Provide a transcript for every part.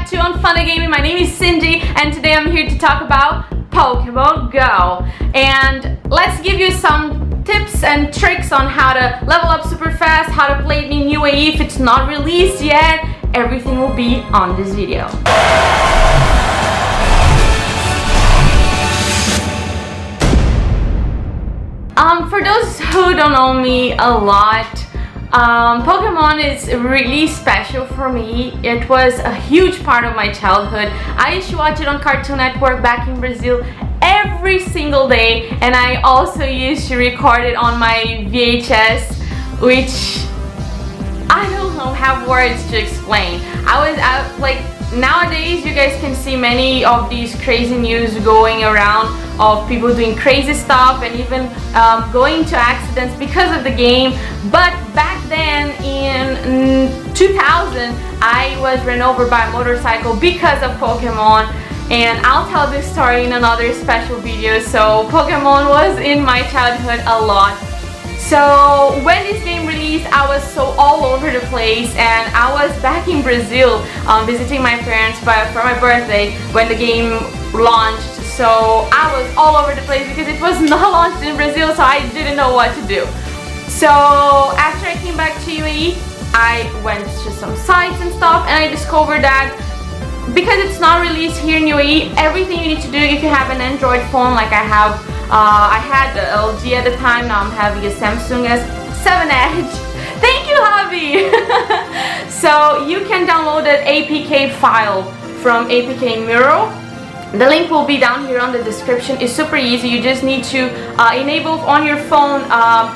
back to Unfunded Gaming. My name is Cindy and today I'm here to talk about Pokemon Go. And let's give you some tips and tricks on how to level up super fast, how to play it in UAE if it's not released yet. Everything will be on this video. For those who don't know me a lot, Pokemon is really special for me. It was a huge part of my childhood. I used to watch it on Cartoon Network back in Brazil every single day, and I also used to record it on my VHS, which I don't know, have words to explain. Nowadays you guys can see many of these crazy news going around of people doing crazy stuff and even going to accidents because of the game. But back then in 2000 I was run over by a motorcycle because of Pokemon, and I'll tell this story in another special video. So Pokemon was in my childhood a lot. So when this game released, I was so all over the place, and I was back in Brazil visiting my parents for my birthday when the game launched. So I was all over the place because it was not launched in Brazil, so I didn't know what to do. So after I came back to UAE, I went to some sites and stuff, and I discovered that because it's not released here in UAE, everything you need to do if you have an Android phone like I have. I had the LG at the time, now I'm having a Samsung S7 Edge. Thank you, Javi! So you can download an APK file from APK Miro. The link will be down here on the description. It's super easy. You just need to enable on your phone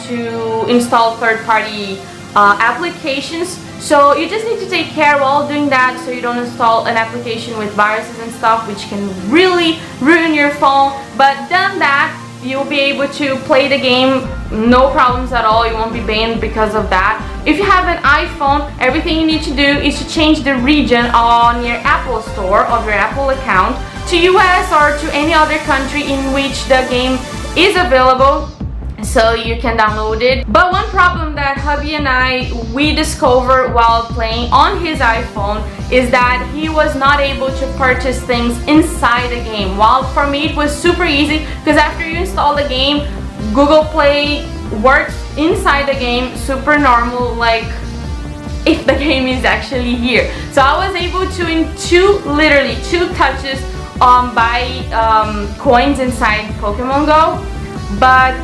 to install third-party applications. So you just need to take care while doing that so you don't install an application with viruses and stuff, which can really ruin your phone. But done that, you'll be able to play the game, no problems at all. You won't be banned because of that. If you have an iPhone, everything you need to do is to change the region on your Apple Store of your Apple account to US or to any other country in which the game is available, so you can download it. But one problem that hubby and we discovered while playing on his iPhone is that he was not able to purchase things inside the game. While for me it was super easy, because after you install the game, Google Play works inside the game super normal, like if the game is actually here. So I was able to in literally two touches buy coins inside Pokemon Go, but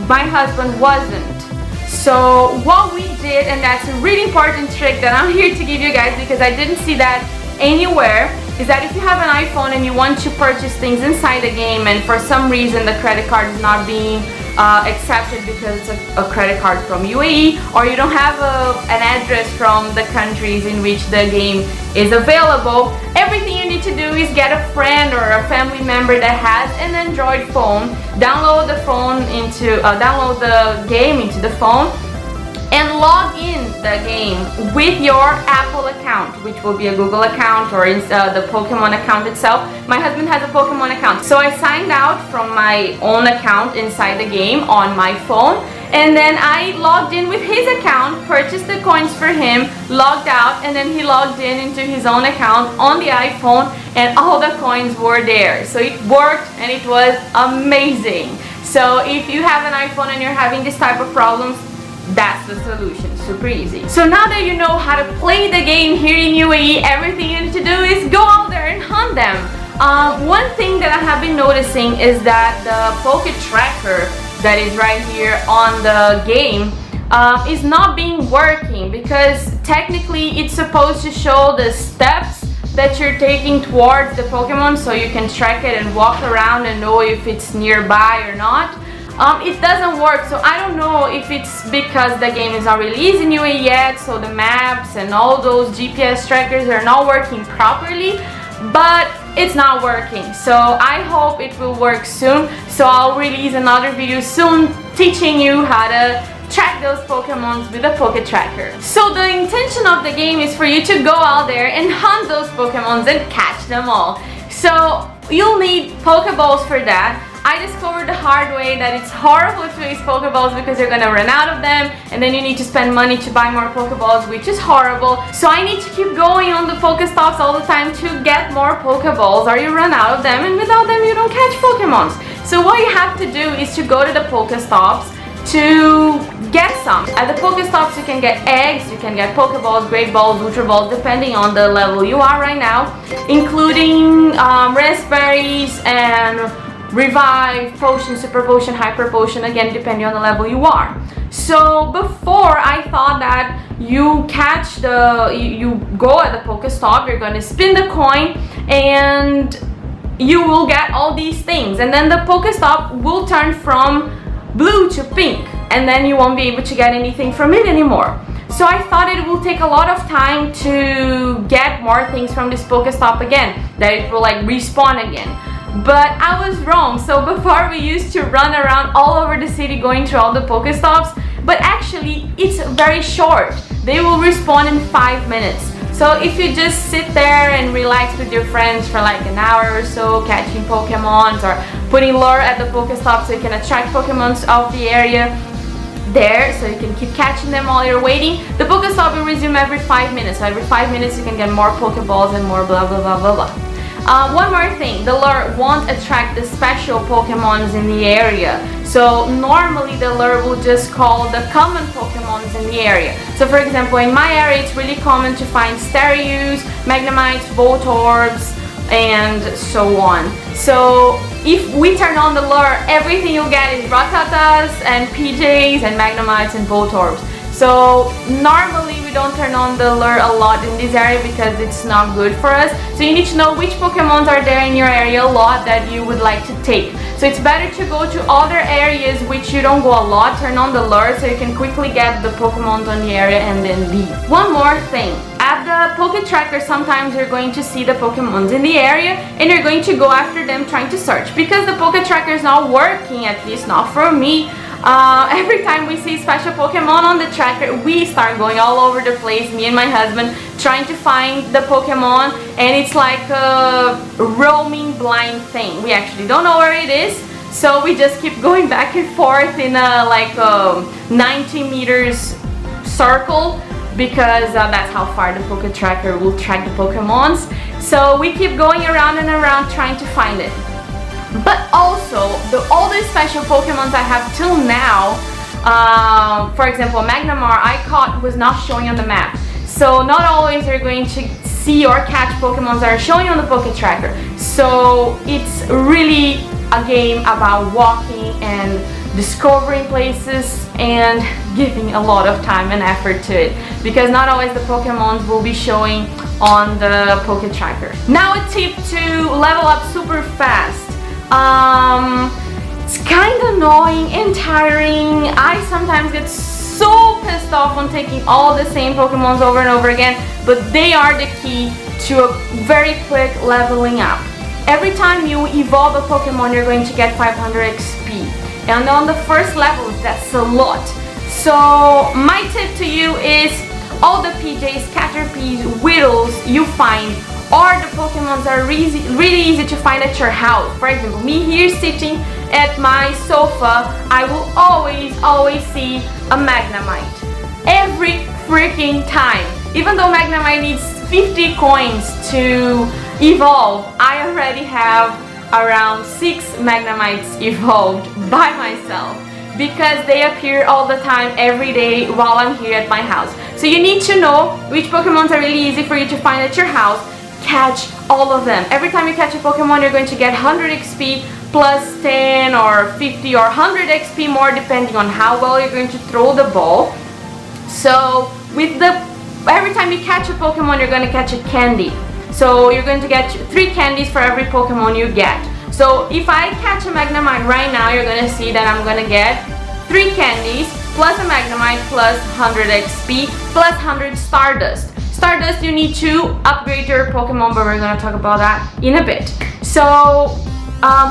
my husband wasn't. So what we did, and that's a really important trick that I'm here to give you guys because I didn't see that anywhere, is that if you have an iPhone and you want to purchase things inside the game and for some reason the credit card is not being accepted because it's a credit card from UAE, or you don't have an address from the countries in which the game is available, everything you need to do is get a friend or a family member that has an Android phone, download the game into the phone, and log in the game with your Apple account, which will be a Google account or the Pokemon account itself. My husband has a Pokemon account, so I signed out from my own account inside the game on my phone, and then I logged in with his account, purchased the coins for him, logged out, and then he logged in into his own account on the iPhone, and all the coins were there. So it worked and it was amazing. So if you have an iPhone and you're having this type of problems, that's the solution. Super easy. So now that you know how to play the game here in UAE, everything you need to do is go out there and hunt them. One thing that I have been noticing is that the Poké Tracker that is right here on the game is not being working, because technically it's supposed to show the steps that you're taking towards the Pokemon so you can track it and walk around and know if it's nearby or not. It doesn't work, so I don't know if it's because the game is not released in UAE yet, so the maps and all those GPS trackers are not working properly, but it's not working. So I hope it will work soon, so I'll release another video soon teaching you how to track those Pokemons with a Poké Tracker. So the intention of the game is for you to go out there and hunt those Pokemons and catch them all. So you'll need Pokeballs for that. I discovered the hard way that it's horrible to waste Pokeballs because you're gonna run out of them and then you need to spend money to buy more Pokeballs, which is horrible. So I need to keep going on the Pokestops all the time to get more Pokeballs, or you run out of them, and without them you don't catch Pokemons. So what you have to do is to go to the Pokestops to get some. At the Pokestops you can get eggs, you can get Pokeballs, Great Balls, Ultra Balls, depending on the level you are right now, including raspberries and Revive, Potion, Super Potion, Hyper Potion, again depending on the level you are. So before, I thought that you catch you go at the Pokestop, you're going to spin the coin and you will get all these things, and then the Pokestop will turn from blue to pink, and then you won't be able to get anything from it anymore. So I thought it will take a lot of time to get more things from this Pokestop again, that it will like respawn again. But I was wrong. So before we used to run around all over the city going through all the Pokestops, but actually it's very short. They will respawn in 5 minutes. So if you just sit there and relax with your friends for like an hour or so, catching Pokemons or putting lure at the Pokestop so you can attract Pokemons of the area there, so you can keep catching them while you're waiting. The Pokestop will resume every 5 minutes. So every 5 minutes you can get more Pokeballs and more blah blah blah blah blah. One more thing, the lure won't attract the special Pokemons in the area. So normally the lure will just call the common Pokemons in the area. So for example, in my area it's really common to find Stereos, Magnemites, Voltorbs, and so on. So if we turn on the lure, everything you'll get is Rattatas and PJs and Magnemites and Voltorbs. So normally we don't turn on the lure a lot in this area because it's not good for us. So you need to know which Pokemons are there in your area a lot that you would like to take. So it's better to go to other areas which you don't go a lot, turn on the lure so you can quickly get the Pokemons on the area and then leave. One more thing. At the Poke Tracker, sometimes you're going to see the Pokemons in the area and you're going to go after them trying to search. Because the Poke Tracker is not working, at least not for me, every time we see special Pokemon on the tracker, we start going all over the place, me and my husband, trying to find the Pokemon, and it's like a roaming blind thing. We actually don't know where it is, so we just keep going back and forth in a like 90 meters circle, because that's how far the Poke Tracker will track the Pokemons. So we keep going around and around trying to find it. But also, all the special Pokemons I have till now, for example, Magnemar I caught was not showing on the map. So not always you're going to see or catch Pokemons that are showing on the Poke Tracker. So it's really a game about walking and discovering places and giving a lot of time and effort to it, because not always the Pokemons will be showing on the Poke Tracker. Now a tip to level up super fast. It's kind of annoying and tiring. I sometimes get so pissed off on taking all the same Pokemons over and over again, but they are the key to a very quick leveling up. Every time you evolve a Pokemon, you're going to get 500 XP. And on the first level, that's a lot. So my tip to you is all the PJs, Caterpies, Whittles you find, or the Pokemons are really easy to find at your house. For example, me here sitting at my sofa, I will always see a Magnemite. Every freaking time. Even though Magnemite needs 50 coins to evolve, I already have around 6 Magnemites evolved by myself, because they appear all the time, every day while I'm here at my house. So you need to know which Pokemons are really easy for you to find at your house. Catch all of them. Every time you catch a Pokemon, you're going to get 100 XP plus 10 or 50 or 100 XP more, depending on how well you're going to throw the ball. So every time you catch a Pokemon, you're going to catch a candy. So you're going to get 3 candies for every Pokemon you get. So if I catch a Magnemite right now, you're going to see that I'm going to get 3 candies plus a Magnemite plus 100 XP plus 100 Stardust. Stardust, you need to upgrade your Pokemon, but we're going to talk about that in a bit. So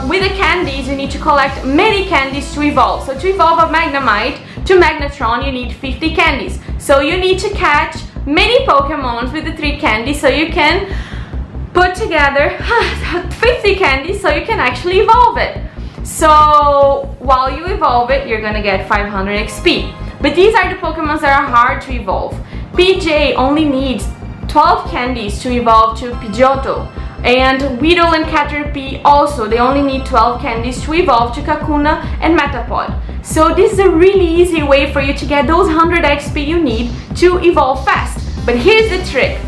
with the candies, you need to collect many candies to evolve. So to evolve a Magnemite to Magnetron, you need 50 candies. So you need to catch many Pokemons with the 3 candies so you can put together 50 candies so you can actually evolve it. So while you evolve it, you're gonna get 500 XP. But these are the Pokemons that are hard to evolve. PJ only needs 12 candies to evolve to Pidgeotto. And Weedle and Caterpie also, they only need 12 candies to evolve to Kakuna and Metapod. So this is a really easy way for you to get those 100 XP you need to evolve fast. But here's the trick.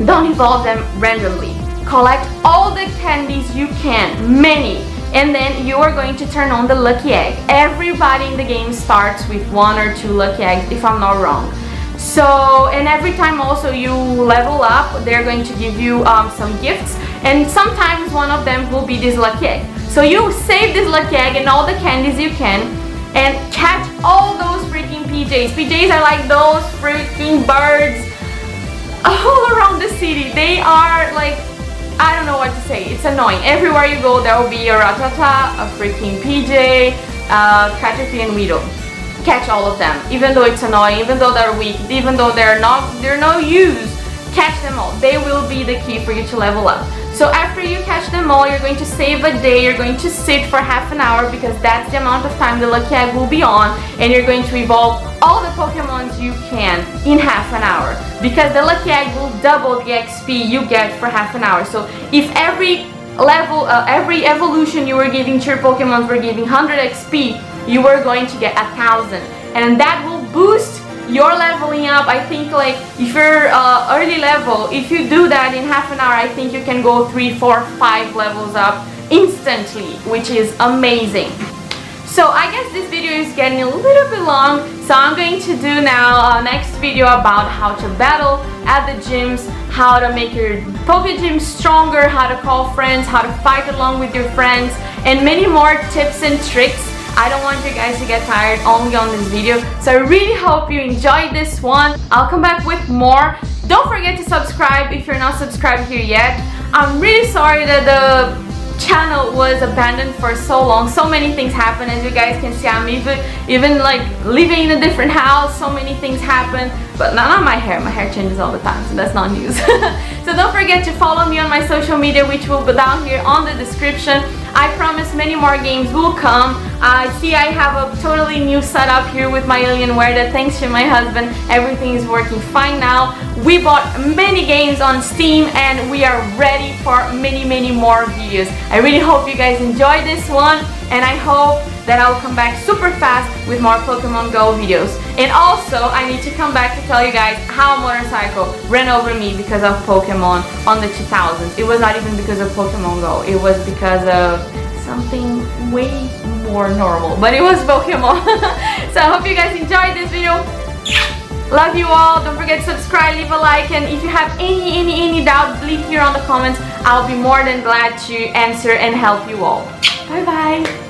Don't evolve them randomly. Collect all the candies you can, many, and then you are going to turn on the lucky egg. Everybody in the game starts with 1 or 2 lucky eggs, if I'm not wrong. So, and every time also you level up, they're going to give you some gifts, and sometimes one of them will be this lucky egg. So you save this lucky egg and all the candies you can, and catch all those freaking PJs. PJs are like those freaking birds all around the city. They are like, I don't know what to say, it's annoying. Everywhere you go there will be a Rattata, a freaking PJ, Caterpie and Weedle. Catch all of them, even though it's annoying, even though they're weak, even though they're no use. Catch them all. They will be the key for you to level up. So after you catch them all, you're going to save a day. You're going to sit for half an hour because that's the amount of time the lucky egg will be on, and you're going to evolve all the Pokemons you can in half an hour, because the lucky egg will double the XP you get for half an hour. So if every level, every evolution you were giving to your Pokemons were giving 100 XP, you are going to get 1,000, and that will boost your leveling up. I think like if you're early level, if you do that in half an hour, I think you can go 3, 4, 5 levels up instantly, which is amazing. So I guess this video is getting a little bit long, so I'm going to do now a next video about how to battle at the gyms, how to make your Poke Gym stronger, how to call friends, how to fight along with your friends, and many more tips and tricks. I don't want you guys to get tired only on this video, so I really hope you enjoyed this one. I'll come back with more. Don't forget to subscribe if you're not subscribed here yet. I'm really sorry that the channel was abandoned for so long. So many things happen. As you guys can see, I'm even like living in a different house. So many things happen, but not my hair changes all the time, so that's not news. So don't forget to follow me on my social media, which will be down here on the description. I promise many more games will come. I see I have a totally new setup here with my Alienware that, thanks to my husband, everything is working fine now. We bought many games on Steam and we are ready for many more videos. I really hope you guys enjoyed this one, and I hope that I'll come back super fast with more Pokemon Go videos. And also, I need to come back to tell you guys how a motorcycle ran over me because of Pokemon on the 2000s. It was not even because of Pokemon Go. It was because of something way more normal. But it was Pokemon. So I hope you guys enjoyed this video. Love you all. Don't forget to subscribe, leave a like, and if you have any doubts, leave here on the comments. I'll be more than glad to answer and help you all. Bye bye.